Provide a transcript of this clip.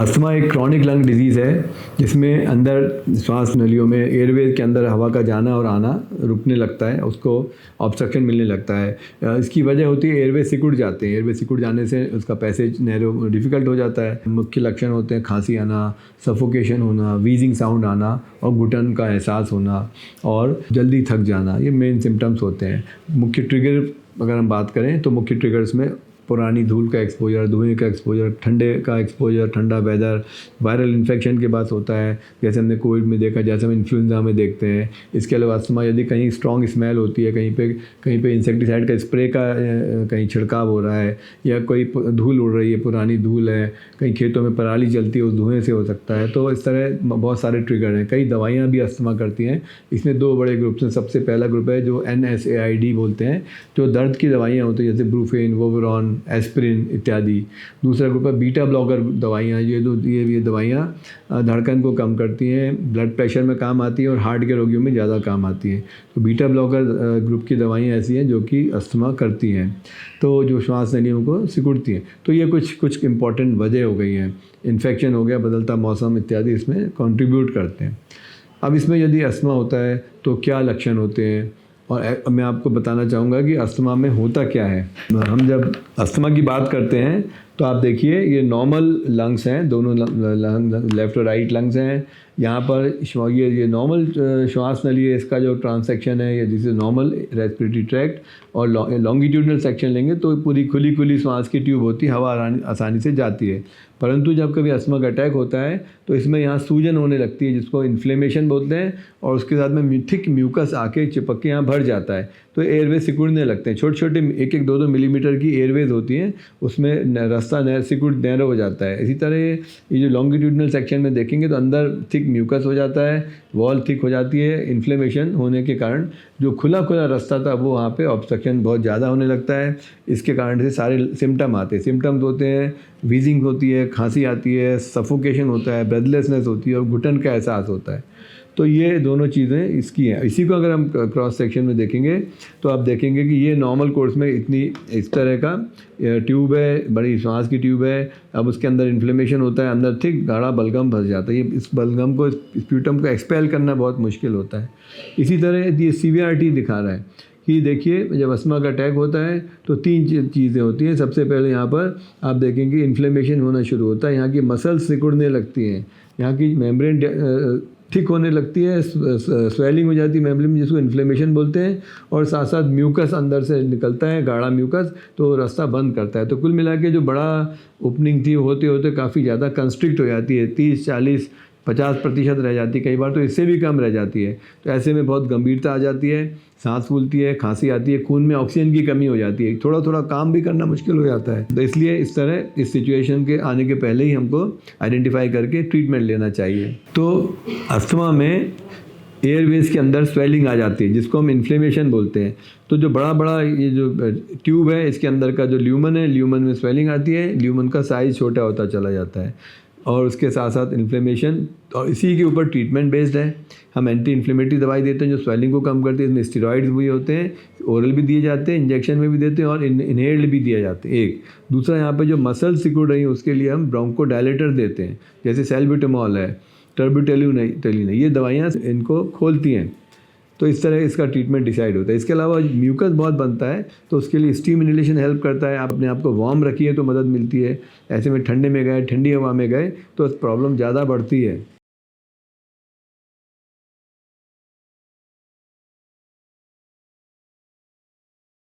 Asthma एक chronic lung disease है जिसमें अंदर श्वास नलियों में एयरवेज के अंदर हवा का जाना और आना रुकने लगता है, उसको ऑब्स्ट्रक्शन मिलने लगता है। इसकी वजह होती है एयरवेज सिकुड़ जाते हैं, एयरवेज सिकुड़ जाने से उसका पैसेज नैरो डिफ़िकल्ट हो जाता है। मुख्य लक्षण होते हैं खांसी आना, सफोकेशन होना, वीजिंग साउंड आना और घुटन का एहसास होना और जल्दी थक जाना, ये मेन सिम्टम्स होते हैं। मुख्य ट्रिगर अगर हम बात करें तो मुख्य ट्रिगर्स में पुरानी धूल का एक्सपोजर, धुएं का एक्सपोजर, ठंडे का एक्सपोजर, ठंडा वेदर, वायरल इन्फेक्शन के बाद होता है, जैसे हमने कोविड में देखा, जैसे हम इन्फ्लुएंजा में देखते हैं। इसके अलावा अस्थमा यदि कहीं स्ट्रॉन्ग स्मेल होती है, कहीं पे इंसेक्टिसाइड का स्प्रे का कहीं छिड़काव हो रहा है, या कोई धूल उड़ रही है, पुरानी धूल है, कहीं खेतों में पराली जलती है, उस धुएँ से हो सकता है। तो इस तरह बहुत सारे ट्रिगर हैं। कई दवाइयाँ भी अस्थमा करती हैं। इसमें दो बड़े ग्रुप्स हैं। सबसे पहला ग्रुप है जो NSAID बोलते हैं, जो दर्द की दवाइयाँ होती हैं, जैसे ब्रूफेन, वोवरॉन, एस्पिरिन इत्यादि। दूसरा ग्रुप है बीटा ब्लॉकर दवाइयाँ। ये दवाइयाँ धड़कन को कम करती हैं, ब्लड प्रेशर में काम आती हैं और हार्ट के रोगियों में ज़्यादा काम आती हैं। तो बीटा ब्लॉकर ग्रुप की दवाइयाँ ऐसी हैं जो कि अस्थमा करती हैं, तो जो श्वास नलियों को सिकुड़ती हैं। तो ये कुछ इंपॉर्टेंट वजह हो गई हैं। इन्फेक्शन हो गया, बदलता मौसम इत्यादि इसमें कंट्रीब्यूट करते हैं। अब इसमें यदि अस्थमा होता है तो क्या लक्षण होते हैं, और मैं आपको बताना चाहूँगा कि अस्थमा में होता क्या है। हम जब अस्थमा की बात करते हैं तो आप देखिए ये नॉर्मल लंग्स हैं, दोनों लंग लेफ़्ट और राइट लंग्स हैं। यहाँ पर ये नॉर्मल श्वास नली है, इसका जो ट्रांस सेक्शन है, ये this is normal respiratory tract. और लॉन्गिट्यूडनल सेक्शन लेंगे तो पूरी खुली श्वास की ट्यूब होती है, हवा आसानी से जाती है। परंतु जब कभी अस्थमा का अटैक होता है तो इसमें यहाँ सूजन होने लगती है, जिसको इन्फ्लेमेशन बोलते हैं, और उसके साथ में थिक म्यूकस आके चिपक के यहाँ भर जाता है, तो एयरवेज सिकुड़ने लगते हैं। छोटे छोटे 1-2 मिलीमीटर की एयरवेज होती हैं, उसमें रास्ता नैरो हो जाता है। इसी तरह ये जो लॉन्गिट्यूडनल सेक्शन में देखेंगे तो अंदर थिक म्यूकस हो जाता है, वॉल थिक हो जाती है। इन्फ्लेमेशन होने के कारण जो खुला रास्ता था वो वहाँ पे ऑब्स्ट्रक्शन बहुत ज़्यादा होने लगता है। इसके कारण से सारे सिम्टम आते हैं। सिम्टम्स होते हैं, वीजिंग होती है, खांसी आती है, सफोकेशन होता है, ब्रेथलेसनेस होती है और घुटन का एहसास होता है। तो ये दोनों चीज़ें इसकी हैं। इसी को अगर हम क्रॉस सेक्शन में देखेंगे तो आप देखेंगे कि ये नॉर्मल कोर्स में इस तरह का ट्यूब है, बड़ी श्वास की ट्यूब है। अब उसके अंदर इन्फ्लेमेशन होता है, अंदर थिक गाढ़ा बलगम फंस जाता है। ये इस बलगम को, स्प्यूटम को एक्सपेल करना बहुत मुश्किल होता है। इसी तरह ये सीवियरिटी दिखा रहा है कि देखिए जब अस्थमा का अटैक होता है तो 3 चीज़ें होती हैं। सबसे पहले यहाँ पर आप देखेंगे इन्फ्लेमेशन होना शुरू होता है, यहाँ की मसल्स सिकुड़ने लगती हैं, यहाँ की मेम्ब्रेन थिक होने लगती है, स्वेलिंग हो जाती है मेम्ब्रेन, जिसको इन्फ्लेमेशन बोलते हैं, और साथ साथ म्यूकस अंदर से निकलता है, गाढ़ा म्यूकस, तो रास्ता बंद करता है। तो कुल मिला के जो बड़ा ओपनिंग थी होते होते काफ़ी ज़्यादा कंस्ट्रिक्ट हो जाती है, 30-40-50% रह जाती है, कई बार तो इससे भी कम रह जाती है। तो ऐसे में बहुत गंभीरता आ जाती है, सांस फूलती है, खांसी आती है, खून में ऑक्सीजन की कमी हो जाती है, थोड़ा काम भी करना मुश्किल हो जाता है। तो इसलिए इस तरह इस सिचुएशन के आने के पहले ही हमको आइडेंटिफाई करके ट्रीटमेंट लेना चाहिए। तो अस्थमा में एयरवेज के अंदर स्वेलिंग आ जाती है, जिसको हम इन्फ्लेमेशन बोलते हैं। तो जो बड़ा ये जो ट्यूब है, इसके अंदर का जो ल्यूमन है, ल्यूमन में स्वेलिंग आती है, ल्यूमन का साइज़ छोटा होता चला जाता है, और उसके साथ साथ इन्फ्लेमेशन, और इसी के ऊपर ट्रीटमेंट बेस्ड है। हम एंटी इन्फ्लेमेटरी दवाई देते हैं जो स्वेलिंग को कम करती है। इसमें स्टेरॉइड्स भी होते हैं, ओरल भी दिए जाते हैं, इंजेक्शन में भी देते हैं, और इनहेल्ड भी दिए जाते हैं। एक दूसरा, यहाँ पे जो मसल सिकुड़ रही है उसके लिए हम ब्रोंकोडायलेटर देते हैं, जैसे सैल्ब्यूटामॉल है, टर्बिटोलिन है, ये दवाइयाँ इनको खोलती हैं। तो इस तरह इसका ट्रीटमेंट डिसाइड होता है। इसके अलावा म्यूकस बहुत बनता है, तो उसके लिए स्टीम इनहेलेशन हेल्प करता है। आप अपने आप को वार्म रखिए तो मदद मिलती है। ऐसे में ठंडे में गए, ठंडी हवा में गए तो प्रॉब्लम ज़्यादा बढ़ती है।